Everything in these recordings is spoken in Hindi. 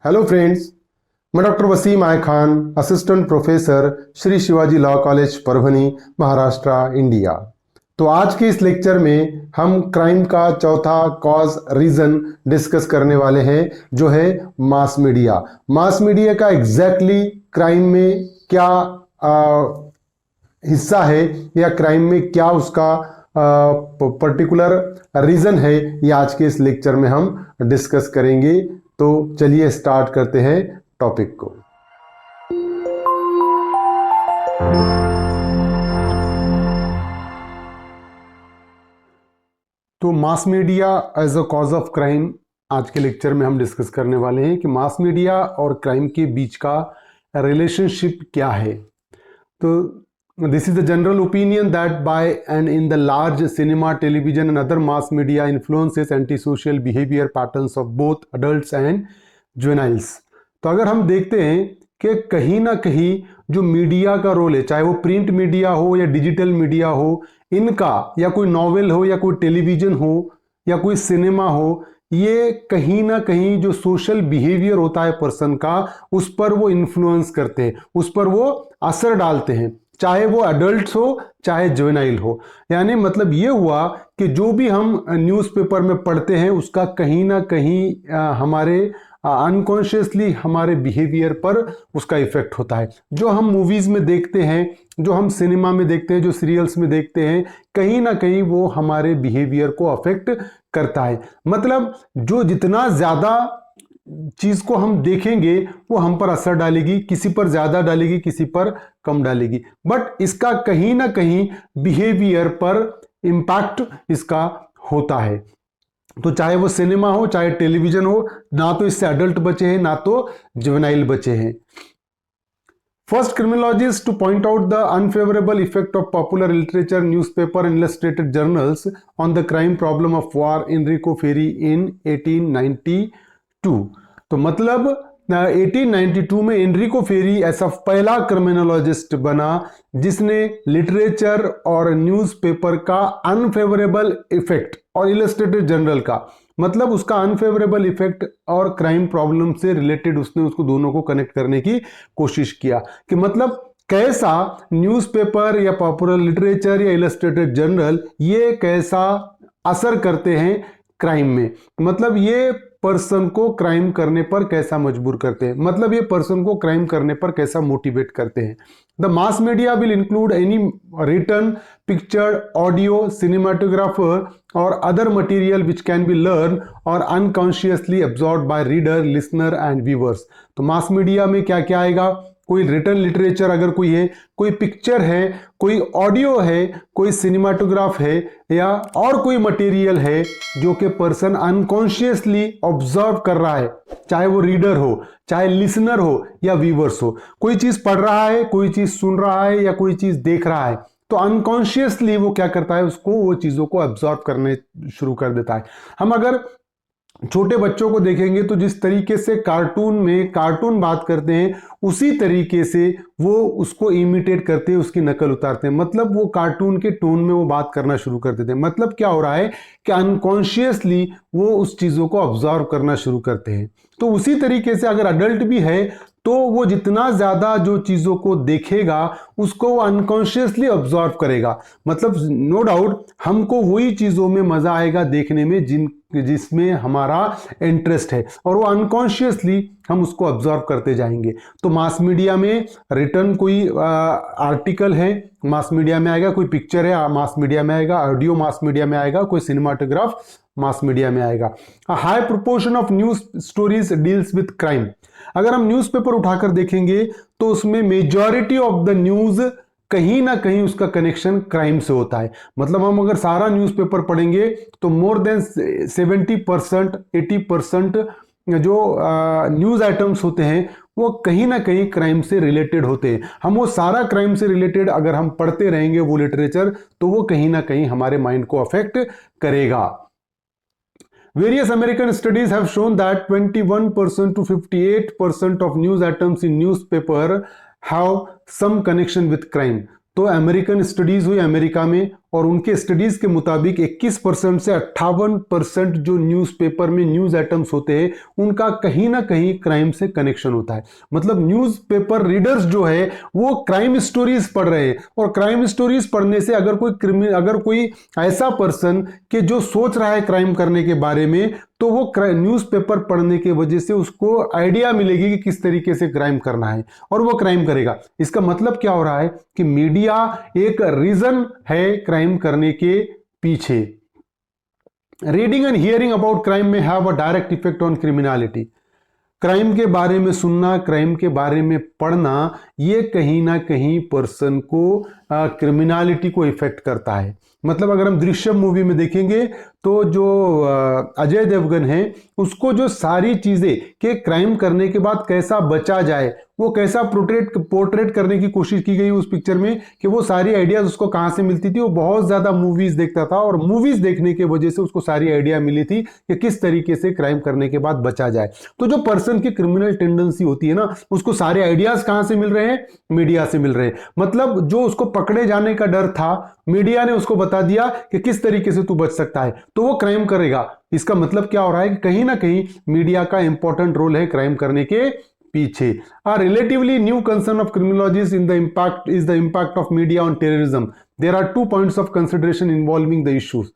हेलो फ्रेंड्स, मैं डॉक्टर वसीम आय Khan, assistant professor, Shri Shivaji law college Parbhani, Maharashtra, India. तो आज के इस लेक्चर में हम क्राइम का चौथा कॉज रीजन डिस्कस करने वाले हैं, जो है मास मीडिया। मास मीडिया का एग्जैक्टली क्राइम में क्या हिस्सा है या क्राइम में क्या उसका पर्टिकुलर रीजन है, ये आज के इस लेक्चर में हम डिस्कस करेंगे। तो चलिए स्टार्ट करते हैं टॉपिक को। तो mass media as a cause of crime आज के लेक्चर में हम डिस्कस करने वाले हैं कि मास मीडिया और क्राइम के बीच का रिलेशनशिप क्या है। तो this is the general opinion that by and in the large cinema, television and other mass media influences antisocial behavior patterns of both adults and juveniles। तो अगर हम देखते हैं कि कहीं ना कहीं जो मीडिया का रोल है, चाहे वो प्रिंट मीडिया हो या डिजिटल मीडिया हो, इनका या कोई नॉवेल हो या कोई टेलीविजन हो या कोई सिनेमा हो, ये कहीं ना कहीं जो सोशल बिहेवियर होता है पर्सन का, उस पर वो इन्फ्लुएंस करते हैं, उस पर वो असर डालते हैं, चाहे वो अडल्ट हो चाहे जुवेनाइल हो। यानी मतलब ये हुआ कि जो भी हम न्यूज़पेपर में पढ़ते हैं उसका कहीं ना कहीं हमारे अनकॉन्शियसली हमारे बिहेवियर पर उसका इफेक्ट होता है। जो हम मूवीज़ में देखते हैं, जो हम सिनेमा में देखते हैं, जो सीरियल्स में देखते हैं, कहीं ना कहीं वो हमारे बिहेवियर को अफेक्ट करता है। मतलब जो जितना ज़्यादा चीज को हम देखेंगे वो हम पर असर डालेगी, किसी पर ज्यादा डालेगी, किसी पर कम डालेगी, बट इसका कहीं ना कहीं बिहेवियर पर इंपैक्ट इसका होता है। तो चाहे वो सिनेमा हो चाहे टेलीविजन हो, ना तो इससे अडल्ट बचे हैं ना तो जुवेनाइल बचे हैं। First criminologist to point out the unfavorable effect of popular literature, newspaper and illustrated journals on the crime problem of war, Enrico Ferri in 1892। तो मतलब 1892 में एनरिको फेरी ऐसा पहला क्रिमिनोलॉजिस्ट बना जिसने लिटरेचर और न्यूज़पेपर का अनफेवरेबल इफेक्ट और इलस्ट्रेटेड जर्नल का, मतलब उसका अनफेवरेबल इफेक्ट और क्राइम प्रॉब्लम से रिलेटेड उसने उसको दोनों को कनेक्ट करने की कोशिश किया कि मतलब कैसा न्यूज़पेपर या पॉपुलर लिटरेचर या इलस्ट्रेटेड जर्नल ये कैसा असर करते हैं क्राइम में, मतलब ये पर्सन को क्राइम करने पर कैसा मजबूर करते हैं, मतलब ये पर्सन को क्राइम करने पर कैसा मोटिवेट करते हैं। The mass media will include any written, picture, audio, cinematographer और other material which can be learn और unconsciously absorb by reader, listener and viewers. तो मास मीडिया में क्या क्या आएगा? कोई रिटन लिटरेचर अगर कोई है, कोई पिक्चर है, कोई ऑडियो है, कोई सिनेमाटोग्राफ है या और कोई मटेरियल है जो कि पर्सन अनकॉन्शियसली ऑब्जर्व कर रहा है, चाहे वो रीडर हो, चाहे लिसनर हो या व्यूअर्स हो। कोई चीज पढ़ रहा है, कोई चीज सुन रहा है या कोई चीज देख रहा है, तो अनकॉन्शियसली वो क्या करता है, उसको वो चीजों को ऑब्जर्व करने शुरू कर देता है। हम अगर छोटे बच्चों को देखेंगे तो जिस तरीके से कार्टून में कार्टून बात करते हैं, उसी तरीके से वो उसको इमिटेट करते हैं, उसकी नकल उतारते हैं, मतलब वो कार्टून के टोन में वो बात करना शुरू कर देते हैं। मतलब क्या हो रहा है कि अनकॉन्शियसली वो उस चीज़ों को ऑब्जर्व करना शुरू करते हैं। तो उसी तरीके से अगर अडल्ट भी है तो वो जितना ज़्यादा जो चीज़ों को देखेगा उसको वो अनकॉन्शियसली ऑब्जर्व करेगा। मतलब नो डाउट हमको वही चीज़ों में मज़ा आएगा देखने में जिसमें हमारा इंटरेस्ट है, और वो अनकॉन्शियसली हम उसको ऑब्जर्व करते जाएंगे। तो मास मीडिया में रिटर्न कोई आर्टिकल है, मास मीडिया में आएगा, कोई पिक्चर है मास मीडिया में आएगा, ऑडियो मास मीडिया में आएगा, कोई सिनेमाटोग्राफ मास मीडिया में आएगा। High proportion of news stories deals with crime. अगर हम न्यूज़पेपर उठाकर देखेंगे तो उसमें मेजॉरिटी ऑफ द न्यूज कहीं ना कहीं उसका कनेक्शन क्राइम से होता है। मतलब हम अगर सारा न्यूज़पेपर पढ़ेंगे तो मोर देन 70% 80% जो न्यूज़ आइटम्स होते हैं वो कहीं ना कहीं क्राइम से रिलेटेड होते हैं। हम वो सारा क्राइम से रिलेटेड अगर हम पढ़ते रहेंगे वो लिटरेचर, तो वो कहीं ना कहीं हमारे माइंड को अफेक्ट करेगा। Various American studies have shown that 21% to 58% of news items in newspaper have some connection with crime। तो अमेरिकन स्टडीज हुई अमेरिका में, और उनके स्टडीज के मुताबिक 21% से 58% जो न्यूज़पेपर में न्यूज़ आइटम्स होते हैं उनका कहीं ना कहीं क्राइम से कनेक्शन होता है। मतलब न्यूज़पेपर रीडर्स जो है वो क्राइम स्टोरीज पढ़ रहे हैं, और क्राइम स्टोरीज पढ़ने से अगर कोई ऐसा पर्सन के जो सोच रहा है क्राइम करने के बारे में, तो वो न्यूज़पेपर पढ़ने की वजह से उसको आइडिया मिलेगी कि किस तरीके से क्राइम करना है और वो क्राइम करेगा। इसका मतलब क्या हो रहा है कि मीडिया एक रीजन है क्राइम करने के पीछे। Reading and hearing about crime may have a direct effect on criminality. Crime के बारे में सुनना, क्राइम के बारे में पढ़ना, ये कहीं ना कहीं पर्सन को क्रिमिनलिटी को इफेक्ट करता है। मतलब अगर हम दृश्यम मूवी में देखेंगे तो जो अजय देवगन है उसको जो सारी चीजें कि क्राइम करने के बाद कैसा बचा जाए वो कैसा पोर्ट्रेट करने की कोशिश की गई उस पिक्चर में, कि वो सारी आइडियाज उसको कहां से मिलती थी। वो बहुत ज्यादा मूवीज देखता था और मूवीज देखने की वजह से उसको सारी आइडिया मिली थी कि किस तरीके से क्राइम करने के बाद बचा जाए। तो जो पर्सन की क्रिमिनल टेंडेंसी होती है ना, उसको सारे आइडियाज कहां से मिल रहे हैं? मीडिया से मिल रहे हैं। मतलब जो उसको पकड़े जाने का डर था, मीडिया ने उसको बता दिया कि किस तरीके से तू बच सकता है, तो वो क्राइम करेगा। इसका मतलब क्या हो रहा है कि कहीं ना कहीं मीडिया का इंपॉर्टेंट रोल है क्राइम करने के पीछे। A relatively new concern of criminologists is the impact of media on terrorism. There are 2 points of consideration involving the issues.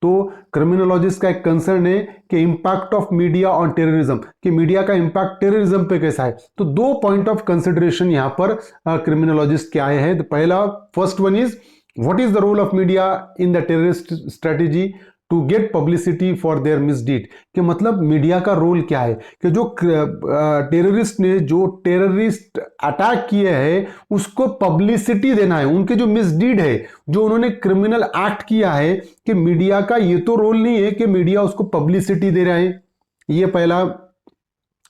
तो क्रिमिनोलॉजिस्ट का एक कंसर्न है कि impact of media on terrorism, कि मीडिया का इंपैक्ट टेररिज्म पे कैसा है। तो 2 पॉइंट ऑफ कंसिडरेशन यहां पर क्रिमिनोलॉजिस्ट के आए हैं। तो पहला, first one is what is the role of media in the terrorist strategy to get publicity for their misdeed. कि मतलब मीडिया का रोल क्या है कि जो टेररिस्ट ने जो टेररिस्ट अटैक किए हैं उसको पब्लिसिटी देना है, उनके जो मिसडीड है, जो उन्होंने क्रिमिनल एक्ट किया है, कि मीडिया का ये तो रोल नहीं है कि मीडिया उसको पब्लिसिटी दे रहा है। ये पहला।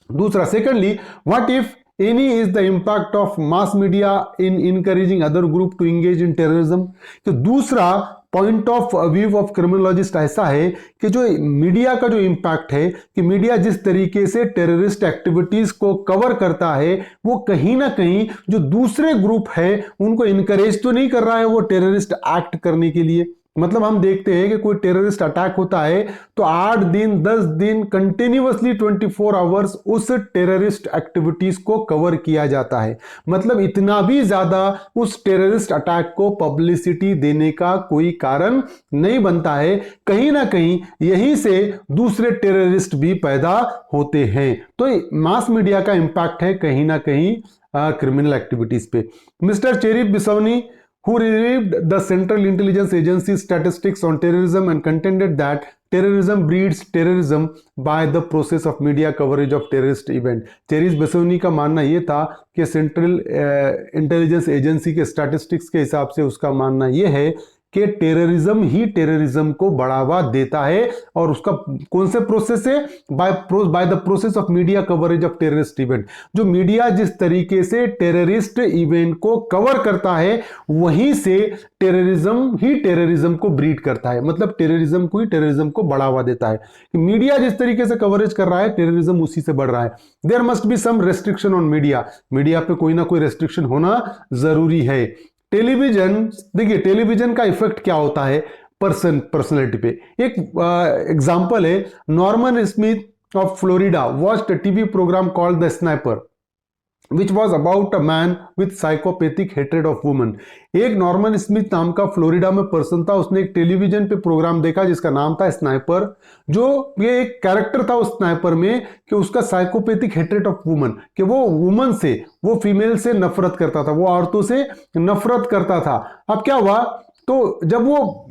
दूसरा, secondly, what if any is the impact of mass media in encouraging other group to engage in terrorism। तो दूसरा point of view of criminologist ऐसा है कि जो मीडिया का जो इंपैक्ट है, कि मीडिया जिस तरीके से टेररिस्ट एक्टिविटीज को कवर करता है वो कहीं ना कहीं जो दूसरे ग्रुप है उनको इनकरेज तो नहीं कर रहा है वो टेररिस्ट एक्ट करने के लिए। मतलब हम देखते हैं कि कोई टेररिस्ट अटैक होता है तो 8 दिन 10 दिन कंटिन्यूअसली 24 आवर्स उस टेररिस्ट एक्टिविटीज को कवर किया जाता है। मतलब इतना भी ज्यादा उस टेररिस्ट अटैक को पब्लिसिटी देने का कोई कारण नहीं बनता है। कहीं ना कहीं यहीं से दूसरे टेररिस्ट भी पैदा होते हैं। तो मास मीडिया का इंपैक्ट है कहीं ना कहीं क्रिमिनल एक्टिविटीज पे। मिस्टर चेरी बिसौनी, who reviewed the Central Intelligence Agency statistics on terrorism and contended that terrorism breeds terrorism by the process of media coverage of terrorist event। चेरिस बेसोनी का मानना यह था कि सेंट्रल इंटेलिजेंस एजेंसी के स्टैटिस्टिक्स के हिसाब से उसका मानना यह है कि टेररिज्म ही टेररिज्म को बढ़ावा देता है। और उसका कौन से प्रोसेस है? By the process of media coverage of terrorist event. जो मीडिया जिस तरीके से टेररिस्ट इवेंट को कवर करता है वहीं से टेररिज्म ही टेररिज्म को ब्रीड करता है। मतलब टेररिज्म को ही टेररिज्म को बढ़ावा देता है। मीडिया जिस तरीके से कवरेज कर रहा है टेररिज्म उसी से बढ़ रहा है। There must be some restriction on media. Media पे कोई ना कोई रेस्ट्रिक्शन होना जरूरी है। टेलीविजन, देखिए टेलीविजन का इफेक्ट क्या होता है पर्सनैलिटी पे। एक एग्जांपल है, Norman Smith of Florida watched a TV programme called the sniper which was about a man with psychopathic hatred of women। एक नॉर्मन स्मिथ नाम का फ्लोरिडा में पर्सन था, उसने एक टेलीविजन पे प्रोग्राम देखा जिसका नाम था स्नाइपर। जो ये एक कैरेक्टर था उस स्नाइपर में कि उसका साइकोपैथिक हेट्रेड ऑफ वुमन, कि वो वुमन से, वो फीमेल से नफरत करता था, वो औरतों से नफरत करता था। अब क्या हुआ, तो जब वो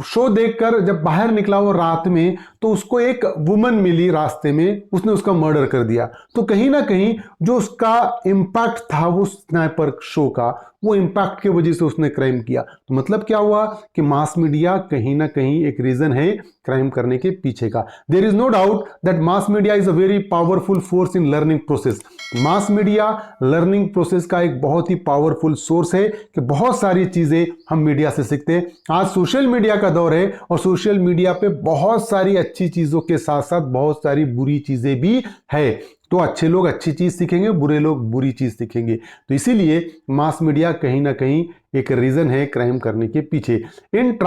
शो देखकर जब बाहर निकला वो रात में, तो उसको एक वुमन मिली रास्ते में, उसने उसका मर्डर कर दिया। तो कहीं ना कहीं जो उसका इंपैक्ट था वो स्नाइपर शो का, वो इंपैक्ट की वजह से उसने क्राइम किया। तो मतलब क्या हुआ कि मास मीडिया कहीं ना कहीं एक रीजन है क्राइम करने के पीछे का। There is no doubt that mass media is a very powerful force in learning process. Mass media learning process का एक बहुत ही पावरफुल सोर्स है कि बहुत सारी चीजें हम मीडिया से सीखते हैं। आज सोशल मीडिया का दौर है और सोशल मीडिया पे बहुत सारी अच्छी चीजों के साथ साथ बहुत सारी बुरी चीजें भी है। तो अच्छे लोग अच्छी चीज़ सीखेंगे, बुरे लोग बुरी चीज़ सीखेंगे। तो इसीलिए मास मीडिया कहीं ना कहीं एक रीज़न है क्राइम करने के पीछे। It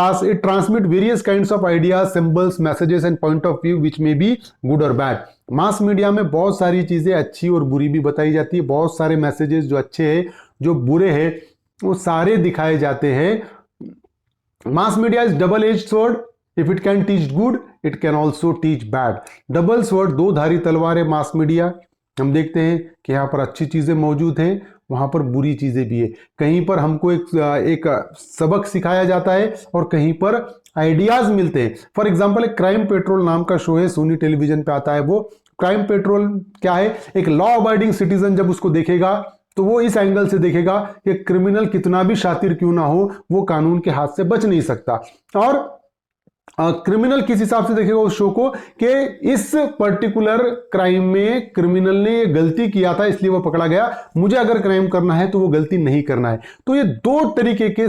transmit various kinds of ideas, symbols, messages and point of view which may be good और बैड। मास मीडिया में बहुत सारी चीज़ें अच्छी और बुरी भी बताई जाती है, बहुत सारे मैसेजेस जो अच्छे हैं जो बुरे हैं वो सारे दिखाए जाते हैं। मास media is double edge sword, if it can teach good it can also teach bad. Double sword, दो धारी तलवार है मास मीडिया। हम देखते हैं कि यहाँ पर अच्छी चीजें मौजूद हैं, वहां पर बुरी चीजें भी है। कहीं पर हमको एक सबक सिखाया जाता है और कहीं पर आइडियाज मिलते हैं। फॉर एग्जाम्पल एक क्राइम पेट्रोल नाम का शो है, सोनी टेलीविजन पे आता है। वो क्राइम पेट्रोल क्या है, एक लॉ अबाइडिंग सिटीजन जब उसको देखेगा तो वो इस एंगल से देखेगा कि क्रिमिनल कितना भी शातिर क्यों ना हो वो कानून के हाथ से बच नहीं सकता। और क्रिमिनल किस हिसाब से देखेगा उस शो को कि इस पर्टिकुलर क्राइम में क्रिमिनल ने गलती किया था इसलिए वो पकड़ा गया, मुझे अगर क्राइम करना है तो वो गलती नहीं करना है। तो ये दो तरीके के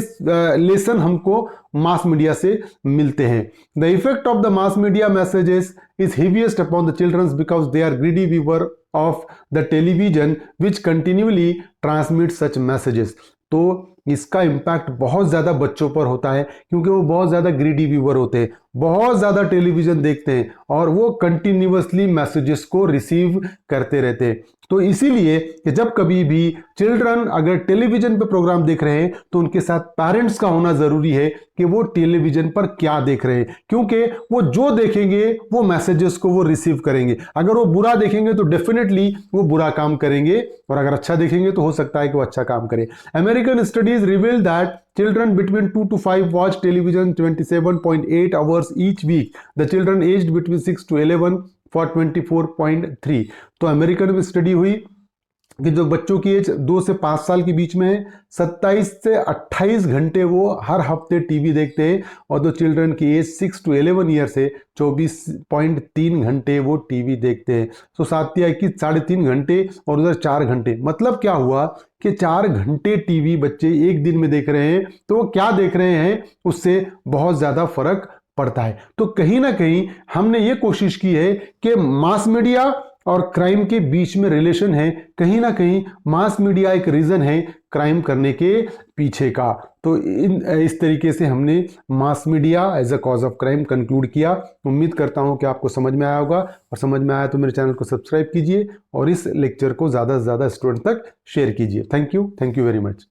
लेसन हमको मास मीडिया से मिलते हैं। The effect of the mass media messages is heaviest upon the childrens because they are greedy viewer of the television which continuously transmit such messages. तो इसका इम्पैक्ट बहुत ज़्यादा बच्चों पर होता है क्योंकि वो बहुत ज़्यादा ग्रीडी व्यूअर होते हैं, बहुत ज़्यादा टेलीविज़न देखते हैं और वो कंटिन्यूअसली मैसेजेस को रिसीव करते रहते हैं। तो इसीलिए कि जब कभी भी चिल्ड्रन अगर टेलीविज़न पे प्रोग्राम देख रहे हैं तो उनके साथ पेरेंट्स का होना ज़रूरी है कि वो टेलीविज़न पर क्या देख रहे हैं, क्योंकि वो जो देखेंगे वो मैसेजेस को वो रिसीव करेंगे। अगर वो बुरा देखेंगे तो डेफिनेटली वो बुरा काम करेंगे और अगर अच्छा देखेंगे तो हो सकता है कि वो अच्छा काम करें। American studies reveal that children between 2 to 5 watch television 27.8 hours each week. The children aged between 6 to 11 for 24.3. तो अमेरिकन में स्टडी हुई कि जो बच्चों की एज 2 से 5 साल के बीच में है 27 से 28 घंटे वो हर हफ्ते टीवी देखते हैं और जो चिल्ड्रन की एज 6 to 11 ईयर से 24.3 घंटे वो टीवी देखते हैं। तो 7×21 3.5 घंटे और उधर 4 घंटे। मतलब क्या हुआ कि 4 घंटे टीवी बच्चे एक दिन में देख रहे हैं, तो वो क्या देख रहे हैं उससे बहुत ज़्यादा फर्क पड़ता है। तो कहीं ना कहीं हमने ये कोशिश की है कि मास मीडिया और क्राइम के बीच में रिलेशन है, कहीं ना कहीं मास मीडिया एक रीज़न है क्राइम करने के पीछे का। तो इस तरीके से हमने mass media as a cause of crime conclude किया। उम्मीद करता हूं कि आपको समझ में आया होगा और समझ में आया तो मेरे चैनल को सब्सक्राइब कीजिए और इस लेक्चर को ज़्यादा से ज़्यादा स्टूडेंट तक शेयर कीजिए। Thank you very much.